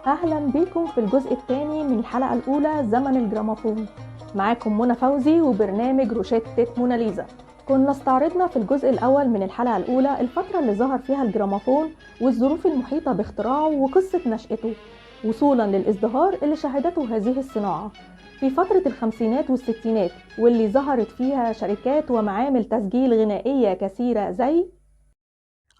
أهلا بيكم في الجزء الثاني من الحلقة الأولى زمن الجراموفون. معاكم منى فوزي وبرنامج روشتة موناليزا. كنا استعرضنا في الجزء الأول من الحلقة الأولى الفترة اللي ظهر فيها الجراموفون والظروف المحيطة باختراعه وقصة نشأته وصولا للازدهار اللي شهدته هذه الصناعة في فترة الخمسينات والستينات، واللي ظهرت فيها شركات ومعامل تسجيل غنائية كثيرة زي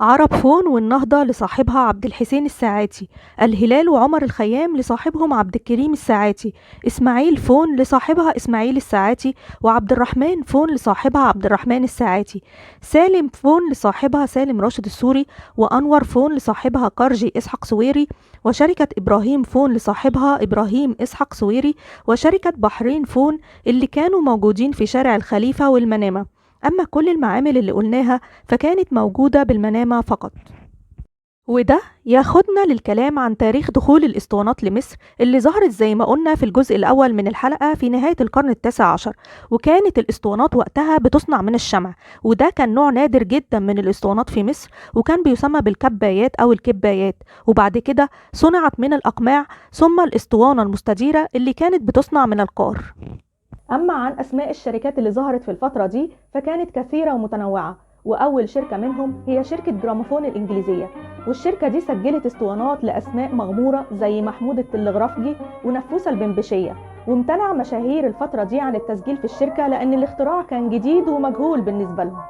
عرب فون والنهضة لصاحبها عبد الحسين الساعاتي، الهلال وعمر الخيام لصاحبهم عبد الكريم الساعاتي، إسماعيل فون لصاحبها إسماعيل الساعاتي، وعبد الرحمن فون لصاحبها عبد الرحمن الساعاتي، سالم فون لصاحبها سالم راشد السوري، وأنور فون لصاحبها قرجي إسحاق سويري، وشركة إبراهيم فون لصاحبها إبراهيم إسحاق سويري، وشركة بحرين فون اللي كانوا موجودين في شارع الخليفة والمنامة. أما كل المعامل اللي قلناها فكانت موجودة بالمنامة فقط. وده ياخدنا للكلام عن تاريخ دخول الاسطوانات لمصر اللي ظهرت زي ما قلنا في الجزء الأول من الحلقة في نهاية القرن التاسع عشر، وكانت الاسطوانات وقتها بتصنع من الشمع، وده كان نوع نادر جدا من الاسطوانات في مصر، وكان بيسمى بالكبايات أو الكبايات. وبعد كده صنعت من الأقماع، ثم الاسطوانة المستديرة اللي كانت بتصنع من القار. أما عن أسماء الشركات اللي ظهرت في الفترة دي فكانت كثيرة ومتنوعة، وأول شركة منهم هي شركة جراموفون الإنجليزية، والشركة دي سجلت اسطوانات لأسماء مغمورة زي محمود التلغرافجي ونفوسة البنبشية، وامتنع مشاهير الفترة دي عن التسجيل في الشركة لأن الاختراع كان جديد ومجهول بالنسبة لهم.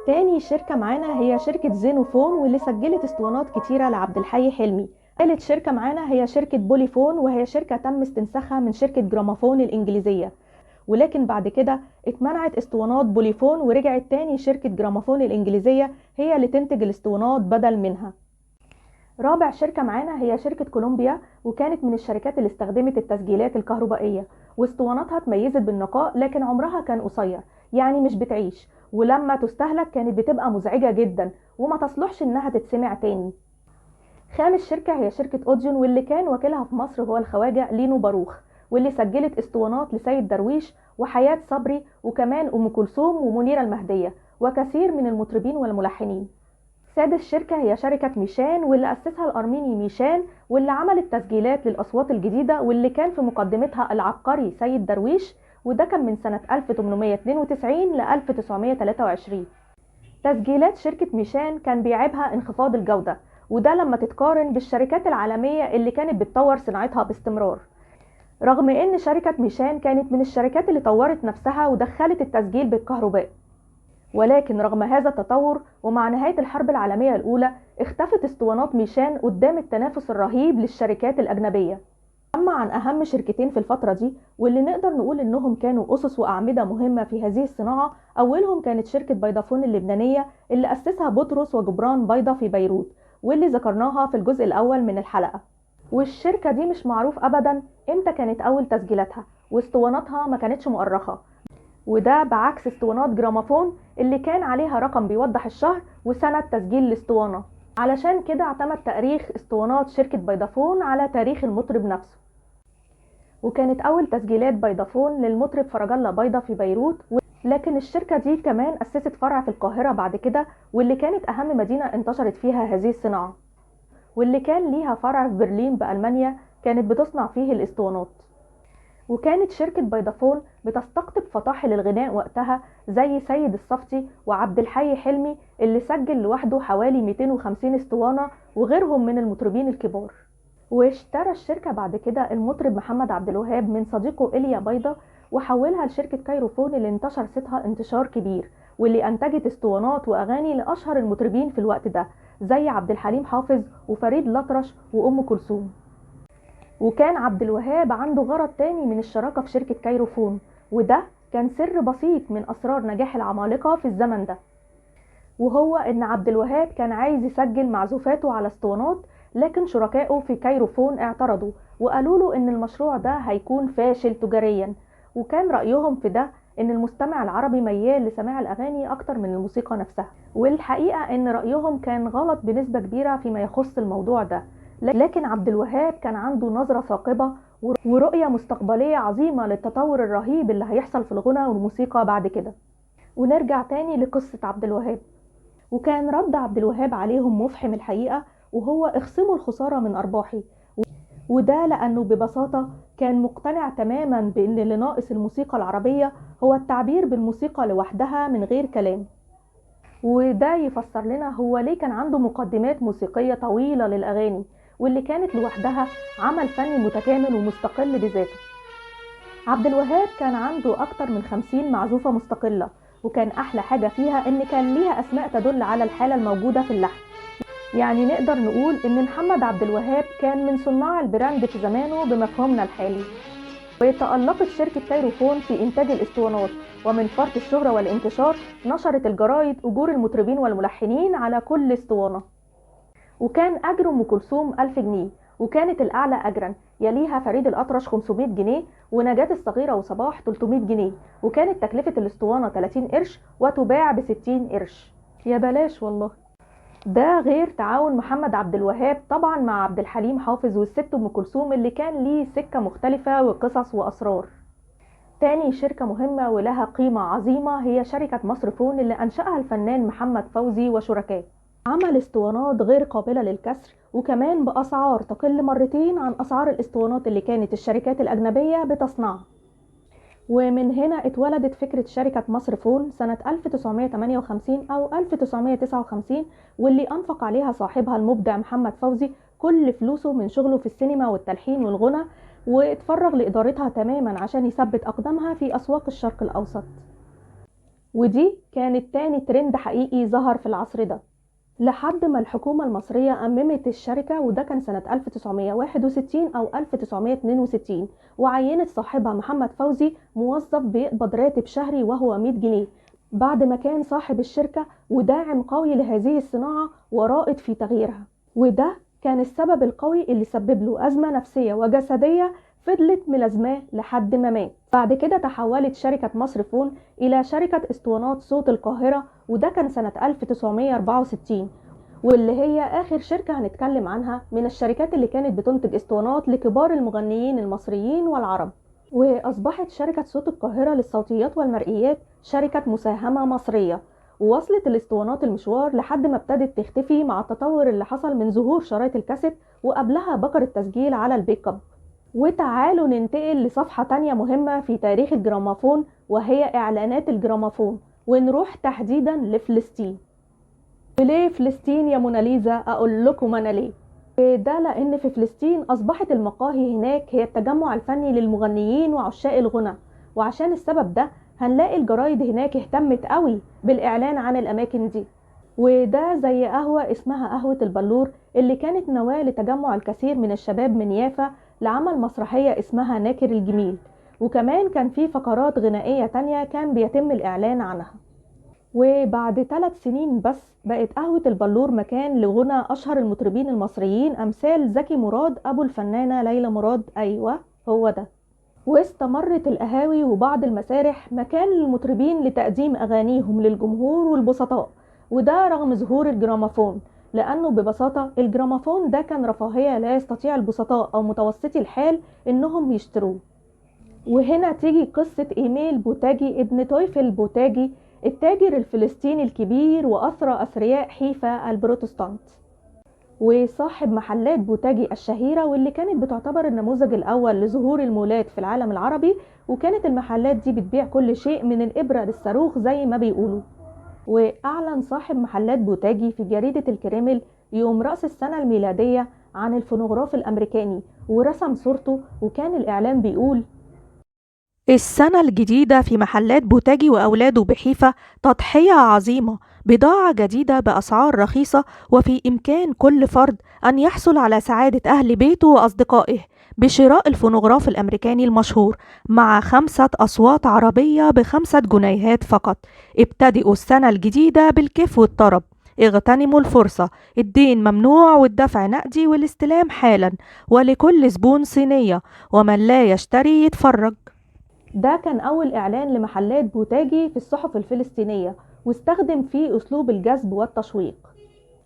تاني شركة معانا هي شركة زينوفون، واللي سجلت اسطوانات كتيرة لعبد الحي حلمي. تالت شركة معانا هي شركة بوليفون، وهي شركة تم استنساخها من شركة جراموفون الإنجليزية، ولكن بعد كده اتمنعت اسطوانات بوليفون ورجعت تاني شركة جراموفون الإنجليزية هي اللي تنتج الاسطوانات بدل منها. رابع شركة معانا هي شركة كولومبيا، وكانت من الشركات اللي استخدمت التسجيلات الكهربائية، واسطواناتها اتميزت بالنقاء لكن عمرها كان قصير، يعني مش بتعيش، ولما تستهلك كانت بتبقى مزعجة جدا وما تصلحش انها تتسمع تاني. خامس شركة هي شركة أوديون، واللي كان وكيلها في مصر هو الخواجة لينو باروخ، واللي سجلت اسطوانات لسيد درويش وحياة صبري وكمان أم كلثوم ومنيرة المهدية وكثير من المطربين والملحنين. سادس شركة هي شركة ميشان، واللي أسسها الأرميني ميشان، واللي عملت تسجيلات للأصوات الجديدة، واللي كان في مقدمتها العبقري سيد درويش، وده كان من سنة 1892 ل 1923. تسجيلات شركة ميشان كان بيعيبها انخفاض الجودة، وده لما تتقارن بالشركات العالمية اللي كانت بتطور صناعتها باستمرار، رغم ان شركة ميشان كانت من الشركات اللي طورت نفسها ودخلت التسجيل بالكهرباء. ولكن رغم هذا التطور ومع نهاية الحرب العالمية الأولى اختفت اسطوانات ميشان قدام التنافس الرهيب للشركات الأجنبية. أما عن أهم شركتين في الفترة دي واللي نقدر نقول إنهم كانوا أسس وأعمدة مهمة في هذه الصناعة، أولهم كانت شركة بيضافون اللبنانية اللي أسسها بطرس وجبران بيضة في بيروت، واللي ذكرناها في الجزء الأول من الحلقة. والشركة دي مش معروف أبدا إمتى كانت أول تسجيلاتها، واسطواناتها ما كانتش مؤرخة، وده بعكس اسطوانات جراموفون اللي كان عليها رقم بيوضح الشهر وسنة تسجيل الاسطوانة. علشان كده اعتمد تاريخ اسطوانات شركة بيضافون على تاريخ المطرب نفسه، وكانت أول تسجيلات بيضافون للمطرب فرج الله بيضة في بيروت. لكن الشركة دي كمان أسست فرع في القاهرة بعد كده، واللي كانت أهم مدينة انتشرت فيها هذه الصناعة، واللي كان ليها فرع في برلين بألمانيا كانت بتصنع فيه الاسطوانات. وكانت شركة بيضافون بتستقطب فطاحل الغناء وقتها زي سيد الصفتي وعبد الحي حلمي اللي سجل لوحده حوالي 250 اسطوانة، وغيرهم من المطربين الكبار. واشترى الشركة بعد كده المطرب محمد عبد الوهاب من صديقه إيليا بيضة، وحولها لشركة كايروفون اللي انتشر صيتها انتشار كبير، واللي أنتجت اسطوانات وأغاني لأشهر المطربين في الوقت ده زي عبد الحليم حافظ وفريد الأطرش وأم كلثوم. وكان عبد الوهاب عنده غرض تاني من الشراكة في شركة كايروفون، وده كان سر بسيط من أسرار نجاح العمالقة في الزمن ده، وهو إن عبد الوهاب كان عايز يسجل معزوفاته على اسطوانات، لكن شركائه في كايروفون اعترضوا وقالوا له إن المشروع ده هيكون فاشل تجاريا، وكان رأيهم في ده إن المستمع العربي ميال لسماع الأغاني أكتر من الموسيقى نفسها، والحقيقة إن رأيهم كان غلط بنسبة كبيرة فيما يخص الموضوع ده. لكن عبد الوهاب كان عنده نظرة ثاقبة ورؤية مستقبلية عظيمة للتطور الرهيب اللي هيحصل في الغنى والموسيقى بعد كده. ونرجع تاني لقصة عبد الوهاب، وكان رد عبد الوهاب عليهم مفحم الحقيقة، وهو اخصموا الخسارة من أرباحي. وده لأنه ببساطة كان مقتنع تماما بأن اللي ناقص الموسيقى العربية هو التعبير بالموسيقى لوحدها من غير كلام. وده يفسر لنا هو ليه كان عنده مقدمات موسيقية طويلة للأغاني، واللي كانت لوحدها عمل فني متكامل ومستقل بذاته. عبد الوهاب كان عنده أكتر من 50 معزوفة مستقلة، وكان أحلى حاجة فيها إن كان ليها أسماء تدل على الحالة الموجودة في اللحن. يعني نقدر نقول إن محمد عبد الوهاب كان من صناع البراند في زمانه بمفهومنا الحالي. وتألقت شركة كايروفون في إنتاج الإسطوانات، ومن فرط الشهرة والانتشار نشرت الجرايد أجور المطربين والملحنين على كل اسطوانة. وكان أجر أم كلثوم 1000 جنيه، وكانت الأعلى أجرا، يليها فريد الأطرش 500 جنيه، ونجاة الصغيرة وصباح 300 جنيه، وكانت تكلفة الاسطوانة 30 قرش وتباع ب60 قرش. يا بلاش والله. ده غير تعاون محمد عبد الوهاب طبعا مع عبد الحليم حافظ والست ام كلثوم، اللي كان ليه سكة مختلفة وقصص واسرار. تاني شركة مهمة ولها قيمة عظيمة هي شركة مصرفون، اللي انشأها الفنان محمد فوزي وشركائه. عمل اسطوانات غير قابلة للكسر، وكمان بأسعار تقل مرتين عن أسعار الاسطوانات اللي كانت الشركات الأجنبية بتصنعها. ومن هنا اتولدت فكرة شركة مصرفون سنة 1958 أو 1959، واللي أنفق عليها صاحبها المبدع محمد فوزي كل فلوسه من شغله في السينما والتلحين والغنى، واتفرغ لإدارتها تماما عشان يثبت أقدامها في أسواق الشرق الأوسط. ودي كانت تاني ترند حقيقي ظهر في العصر ده، لحد ما الحكومة المصرية أممت الشركة، وده كان سنة 1961 أو 1962، وعينت صاحبها محمد فوزي موظف بيقبض راتب شهري وهو 100 جنيه، بعد ما كان صاحب الشركة وداعم قوي لهذه الصناعة ورائد في تغييرها. وده كان السبب القوي اللي سبب له أزمة نفسية وجسدية فضلت ملازماه لحد ما مات. بعد كده تحولت شركة مصرفون إلى شركة اسطوانات صوت القاهرة، وده كان سنة 1964، واللي هي آخر شركة هنتكلم عنها من الشركات اللي كانت بتنتج اسطوانات لكبار المغنيين المصريين والعرب. وأصبحت شركة صوت القاهرة للصوتيات والمرئيات شركة مساهمة مصرية، ووصلت الاسطوانات المشوار لحد ما ابتدت تختفي مع التطور اللي حصل من ظهور شرايط الكاسيت، وقبلها بكر التسجيل على البيك اب. وتعالوا ننتقل لصفحة تانية مهمة في تاريخ الجراموفون، وهي إعلانات الجراموفون، ونروح تحديدا لفلسطين. وليه فلسطين يا موناليزا؟ أقول لكم أنا ليه. ده لأن في فلسطين أصبحت المقاهي هناك هي التجمع الفني للمغنيين وعشاق الغنى، وعشان السبب ده هنلاقي الجرايد هناك اهتمت قوي بالإعلان عن الأماكن دي. وده زي قهوة اسمها قهوة البلور، اللي كانت نواة لتجمع الكثير من الشباب من يافا لعمل مسرحية اسمها ناكر الجميل، وكمان كان في فقرات غنائية تانية كان بيتم الإعلان عنها. وبعد 3 سنين بس بقت قهوة البلور مكان لغنى أشهر المطربين المصريين أمثال زكي مراد أبو الفنانة ليلى مراد، أيوة هو ده. واستمرت القهاوي وبعض المسارح مكان للمطربين لتقديم أغانيهم للجمهور والبسطاء، وده رغم ظهور الجراموفون، لأنه ببساطة الجراموفون ده كان رفاهية لا يستطيع البسطاء أو متوسطي الحال إنهم يشتروه. وهنا تيجي قصة إيميل بوتاجي ابن تويفل بوتاجي، التاجر الفلسطيني الكبير وأثرى أثرياء حيفا البروتستانت، وصاحب محلات بوتاجي الشهيرة، واللي كانت بتعتبر النموذج الأول لظهور المولات في العالم العربي. وكانت المحلات دي بتبيع كل شيء من الإبرة للصاروخ زي ما بيقولوا. وأعلن صاحب محلات بوتاجي في جريدة الكريمل يوم رأس السنة الميلادية عن الفونوغراف الأمريكاني، ورسم صورته، وكان الإعلان بيقول: السنة الجديدة في محلات بوتاجي وأولاده بحيفا تضحية عظيمة، بضاعة جديدة بأسعار رخيصة، وفي إمكان كل فرد أن يحصل على سعادة أهل بيته وأصدقائه بشراء الفونوغراف الأمريكاني المشهور مع 5 أصوات عربية ب5 جنيهات فقط. ابتدئوا السنة الجديدة بالكيف والطرب، اغتنموا الفرصة، الدين ممنوع والدفع نقدي والاستلام حالا، ولكل زبون صينية، ومن لا يشتري يتفرج. ده كان أول إعلان لمحلات بوتاجي في الصحف الفلسطينية، واستخدم فيه أسلوب الجذب والتشويق.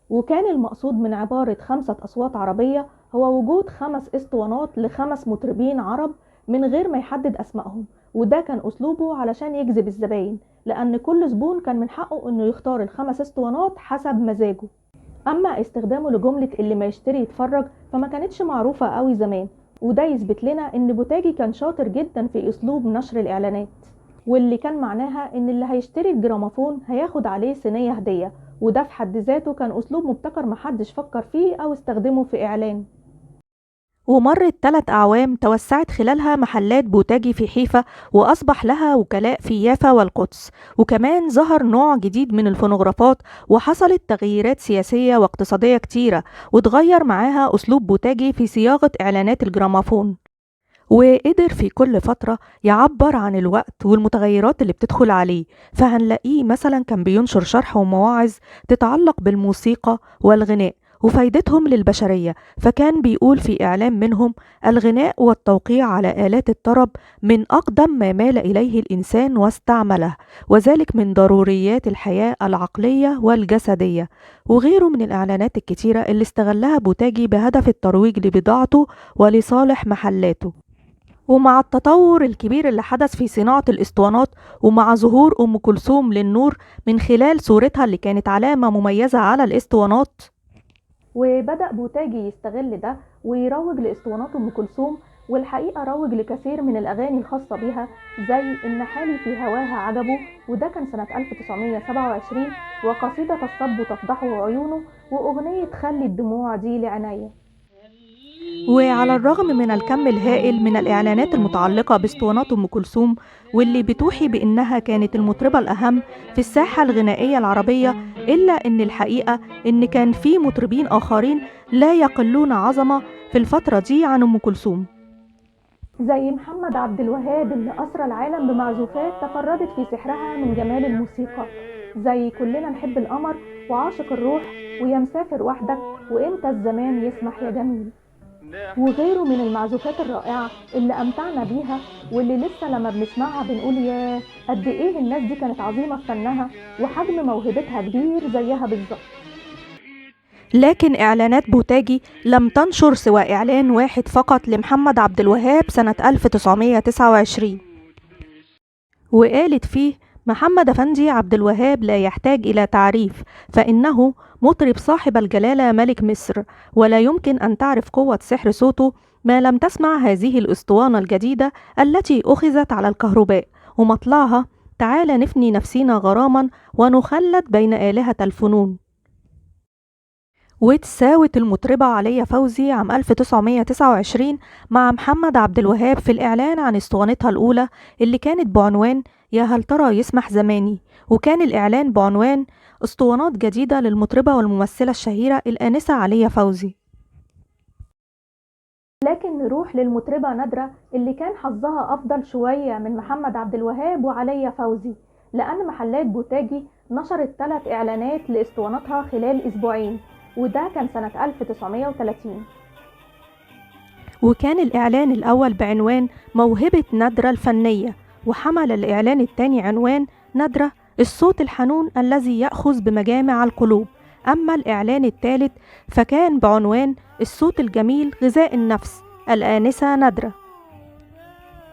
وكان المقصود من عبارة 5 أصوات عربية هو وجود 5 اسطوانات ل5 مطربين عرب من غير ما يحدد أسمائهم، وده كان أسلوبه علشان يجذب الزباين، لأن كل زبون كان من حقه إنه يختار ال5 اسطوانات حسب مزاجه. أما استخدامه لجملة اللي ما يشتري يتفرج فما كانتش معروفة قوي زمان، وده يثبت لنا إن بوتاجي كان شاطر جدا في أسلوب نشر الإعلانات، واللي كان معناها إن اللي هيشتري الجراموفون هياخد عليه صينية هدية، وده في حد ذاته كان أسلوب مبتكر محدش فكر فيه أو استخدمه في إعلان. ومرت 3 أعوام توسعت خلالها محلات بوتاجي في حيفا، وأصبح لها وكلاء في يافا والقدس، وكمان ظهر نوع جديد من الفونوغرافات، وحصلت تغييرات سياسية واقتصادية كتيرة، وتغير معاها أسلوب بوتاجي في صياغة إعلانات الجراموفون، وقدر في كل فترة يعبر عن الوقت والمتغيرات اللي بتدخل عليه. فهنلاقيه مثلا كان بينشر شرح ومواعظ تتعلق بالموسيقى والغناء وفايدتهم للبشرية، فكان بيقول في إعلام منهم: الغناء والتوقيع على آلات الطرب من أقدم ما مال إليه الإنسان واستعمله، وذلك من ضروريات الحياة العقلية والجسدية. وغيره من الإعلانات الكتيرة اللي استغلها بوتاجي بهدف الترويج لبضاعته ولصالح محلاته. ومع التطور الكبير اللي حدث في صناعة الاسطوانات، ومع ظهور أم كلثوم للنور من خلال صورتها اللي كانت علامة مميزة على الاسطوانات، وبدأ بوتاجي يستغل ده ويروج لاسطوانات أم كلثوم، والحقيقة روج لكثير من الأغاني الخاصة بيها زي إن حالي في هواها عجبه، وده كان سنة 1927، وقصيدة الصب تفضحه عيونه، وأغنية خلي الدموع دي لعناية. وعلى الرغم من الكم الهائل من الإعلانات المتعلقة باسطوانات أم كلثوم، واللي بتوحي بأنها كانت المطربة الأهم في الساحة الغنائية العربية، إلا أن الحقيقة أن كان في مطربين آخرين لا يقلون عظمة في الفترة دي عن أم كلثوم، زي محمد عبد الوهاب اللي أسرى العالم بمعزوفات تفردت في سحرها من جمال الموسيقى، زي كلنا نحب القمر، وعاشق الروح، ويا مسافر وحدك، وإمتى الزمان يسمح يا جميل، وغيره من المعزوفات الرائعة اللي أمتعنا بيها، واللي لسه لما بنسمعها بنقول ياه قد إيه الناس دي كانت عظيمة في فنها، وحجم موهبتها كبير زيها بالظبط. لكن إعلانات بوتاجي لم تنشر سوى إعلان واحد فقط لمحمد عبد الوهاب سنة 1929، وقالت فيه: محمد أفندي عبد الوهاب لا يحتاج إلى تعريف، فإنه مطرب صاحب الجلالة ملك مصر، ولا يمكن أن تعرف قوة سحر صوته ما لم تسمع هذه الأسطوانة الجديدة التي أخذت على الكهرباء، ومطلعها: تعال نفني نفسينا غراما ونخلد بين آلهة الفنون. وتساوت المطربة عليا فوزي عام 1929 مع محمد عبد الوهاب في الإعلان عن اسطوانتها الأولى اللي كانت بعنوان يا هل ترى يسمح زماني، وكان الإعلان بعنوان اسطوانات جديدة للمطربة والممثلة الشهيرة الآنسة عليا فوزي. لكن نروح للمطربة نادرة اللي كان حظها أفضل شوية من محمد عبد الوهاب وعليا فوزي، لأن محلات بوتاجي نشرت 3 إعلانات لاسطوانتها خلال أسبوعين، وده كان سنة 1930. وكان الإعلان الأول بعنوان موهبة نادرة الفنية، وحمل الإعلان الثاني عنوان نادرة الصوت الحنون الذي يأخذ بمجامع القلوب، أما الإعلان الثالث فكان بعنوان الصوت الجميل غذاء النفس الآنسة نادرة.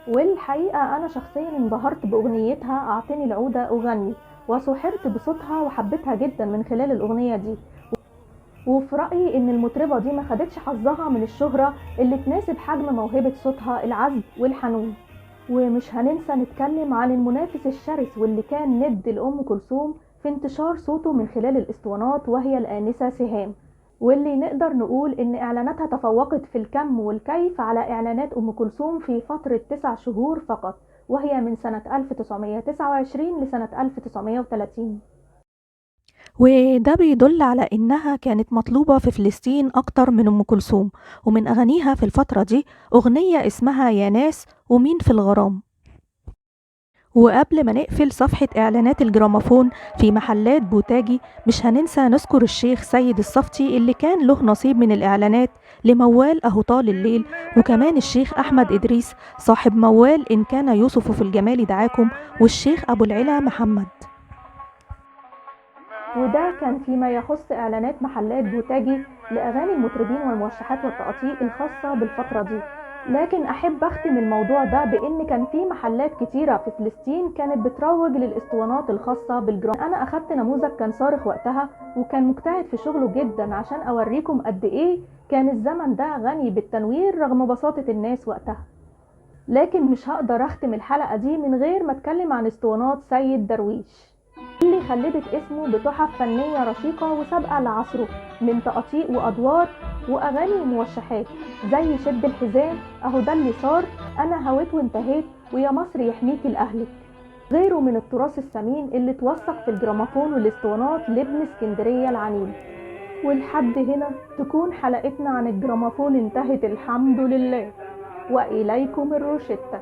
والحقيقة أنا شخصيا انبهرت بأغنيتها أعطني العودة أغني، وسحرت بصوتها وحبيتها جدا من خلال الأغنية دي، وفي رأيي إن المطربة دي ما خدتش حظها من الشهرة اللي تناسب حجم موهبة صوتها العذب والحنون. ومش هننسى نتكلم عن المنافس الشرس واللي كان ند لأم كلثوم في انتشار صوته من خلال الاسطوانات، وهي الآنسة سهام، واللي نقدر نقول إن إعلاناتها تفوقت في الكم والكيف على إعلانات أم كلثوم في فترة 9 شهور فقط، وهي من سنة 1929 لسنة 1930. وده بيدل على إنها كانت مطلوبة في فلسطين أكتر من أم كلثوم، ومن أغانيها في الفترة دي أغنية اسمها يا ناس ومين في الغرام. وقبل ما نقفل صفحة إعلانات الجراموفون في محلات بوتاجي، مش هننسى نذكر الشيخ سيد الصفتي اللي كان له نصيب من الإعلانات لموال أهو طال الليل، وكمان الشيخ أحمد إدريس صاحب موال إن كان يوسف في الجمال دعاكم، والشيخ أبو العلا محمد. وده كان فيما يخص إعلانات محلات بوتاجي لأغاني المطربين والموشحات والتقاطيع الخاصة بالفترة دي. لكن أحب أختم الموضوع ده بإن كان في محلات كتيرة في فلسطين كانت بتروج للإسطوانات الخاصة بالجرام. أنا أخدت نموذج كان صارخ وقتها وكان مجتهد في شغله جدا عشان أوريكم قد إيه كان الزمن ده غني بالتنوير رغم بساطة الناس وقتها. لكن مش هقدر أختم الحلقة دي من غير ما أتكلم عن اسطوانات سيد درويش اللي خلدت اسمه بتحف فنية رشيقة وسابقة لعصره من تقاطيع وأدوار وأغاني وموشحات زي شد الحزام، أهو ده اللي صار، أنا هويت وانتهيت، ويا مصر يحميكي لأهلك، غيره من التراث الثمين اللي اتوثق في الجراموفون والاسطوانات لابن اسكندرية العنيد. ولحد هنا تكون حلقتنا عن الجراموفون انتهت الحمد لله. وإليكم الروشتة.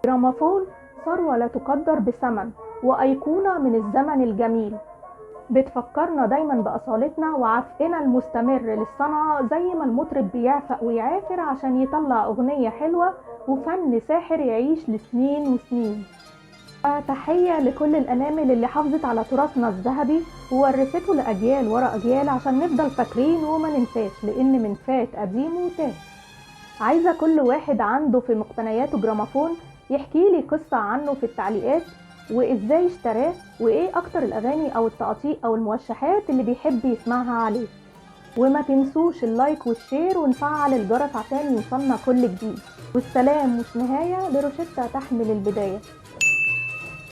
جراموفون ثروة لا تقدر بثمن وأيقونة من الزمن الجميل، بتفكرنا دايما بأصالتنا وعفقنا المستمر للصنعة زي ما المطرب بيعفق ويعافر عشان يطلع أغنية حلوة وفن ساحر يعيش لسنين وسنين. تحية لكل الأنامل اللي حافظت على تراثنا الذهبي وورثته لأجيال ورا أجيال عشان نفضل فاكرين وما ننساش، لأن من فات قديم وتاه. عايزة كل واحد عنده في مقتنياته جراموفون يحكي لي قصة عنه في التعليقات، وازاي اشتراه، وايه اكتر الاغاني او التقاطيع او الموشحات اللي بيحب يسمعها عليه. وما تنسوش اللايك والشير ونفعل الجرس عشان يوصلنا كل جديد. والسلام مش نهاية لروشتة تحمل البداية.